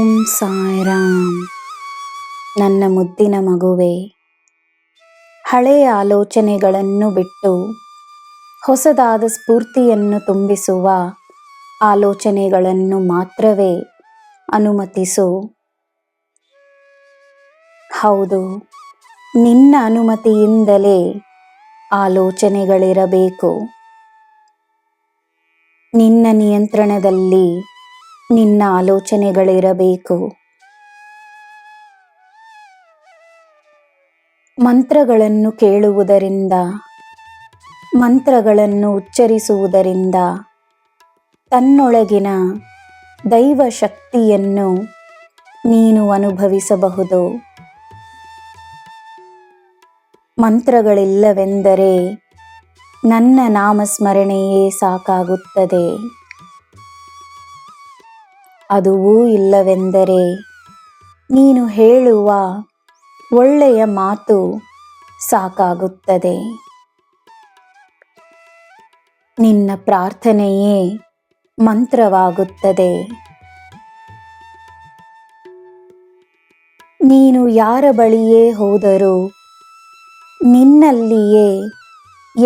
ಓಂ ಸಾಯಿರಾಮ್. ನನ್ನ ಮುದ್ದಿನ ಮಗುವೆ, ಹಳೆಯ ಆಲೋಚನೆಗಳನ್ನು ಬಿಟ್ಟು ಹೊಸದಾದ ಸ್ಫೂರ್ತಿಯನ್ನು ತುಂಬಿಸುವ ಆಲೋಚನೆಗಳನ್ನು ಮಾತ್ರವೇ ಅನುಮತಿಸು. ಹೌದು, ನಿನ್ನ ಅನುಮತಿಯಿಂದಲೇ ಆಲೋಚನೆಗಳಿರಬೇಕು. ನಿನ್ನ ನಿಯಂತ್ರಣದಲ್ಲಿ ನಿನ್ನ ಆಲೋಚನೆಗಳಿರಬೇಕು. ಮಂತ್ರಗಳನ್ನು ಕೇಳುವುದರಿಂದ, ಮಂತ್ರಗಳನ್ನು ಉಚ್ಚರಿಸುವುದರಿಂದ ತನ್ನೊಳಗಿನ ದೈವ ಶಕ್ತಿಯನ್ನು ನೀನು ಅನುಭವಿಸಬಹುದು. ಮಂತ್ರಗಳಿಲ್ಲವೆಂದರೆ ನನ್ನ ನಾಮಸ್ಮರಣೆಯೇ ಸಾಕಾಗುತ್ತದೆ. ಅದುವೂ ಇಲ್ಲವೆಂದರೆ ನೀನು ಹೇಳುವ ಒಳ್ಳೆಯ ಮಾತು ಸಾಕಾಗುತ್ತದೆ. ನಿನ್ನ ಪ್ರಾರ್ಥನೆಯೇ ಮಂತ್ರವಾಗುತ್ತದೆ. ನೀನು ಯಾರ ಬಳಿಯೇ ಹೋದರೂ ನಿನ್ನಲ್ಲಿಯೇ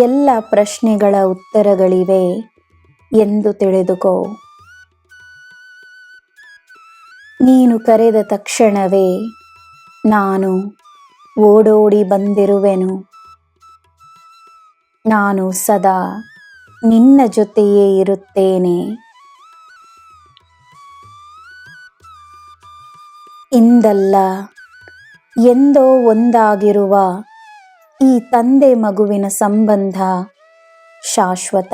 ಎಲ್ಲ ಪ್ರಶ್ನೆಗಳ ಉತ್ತರಗಳಿವೆ ಎಂದು ತಿಳಿದುಕೋ. ನೀನು ಕರೆದ ತಕ್ಷಣವೇ ನಾನು ಓಡೋಡಿ ಬಂದಿರುವೆನು. ನಾನು ಸದಾ ನಿನ್ನ ಜೊತೆಯೇ ಇರುತ್ತೇನೆ. ಇಂದಲ್ಲ ಎಂದೋ ಒಂದಾಗಿರುವ ಈ ತಂದೆ ಮಗುವಿನ ಸಂಬಂಧ ಶಾಶ್ವತ.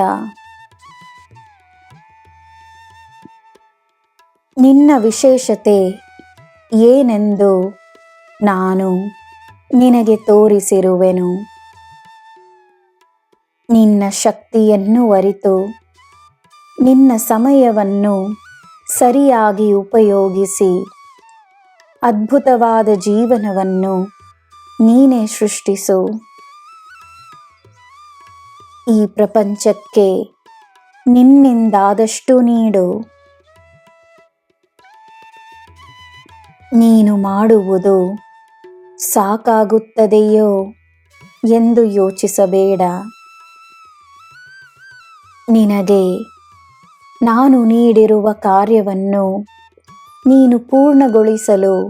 ನಿನ್ನ ವಿಶೇಷತೆ ಏನೆಂದು ನಾನು ನಿನಗೆ ತೋರಿಸಿರುವೆನು. ನಿನ್ನ ಶಕ್ತಿಯನ್ನು ಅರಿತು ನಿನ್ನ ಸಮಯವನ್ನು ಸರಿಯಾಗಿ ಉಪಯೋಗಿಸಿ ಅದ್ಭುತವಾದ ಜೀವನವನ್ನು ನೀನೇ ಸೃಷ್ಟಿಸು. ಈ ಪ್ರಪಂಚಕ್ಕೆ ನಿನ್ನಿಂದಾದಷ್ಟು ನೀಡು. ನೀನು ಮಾಡುವುದು ಸಾಕಾಗುತ್ತದೆಯೋ ಎಂದು ಯೋಚಿಸಬೇಡ. ನಿನಗೆ ನಾನು ನೀಡಿರುವ ಕಾರ್ಯವನ್ನು ನೀನು ಪೂರ್ಣಗೊಳಿಸಲು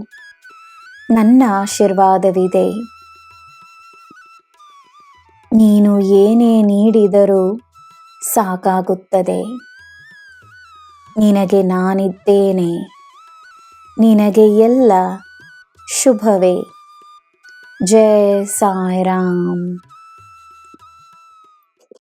ನನ್ನ ಆಶೀರ್ವಾದವಿದೆ. ನೀನು ಏನೇ ನೀಡಿದರೂ ಸಾಕಾಗುತ್ತದೆ. ನಿನಗೆ ನಾನಿದ್ದೇನೆ. ನಿನಗೆ ಎಲ್ಲ ಶುಭವೇ. ಜೈ ಸಾಯಿರಾಮ್.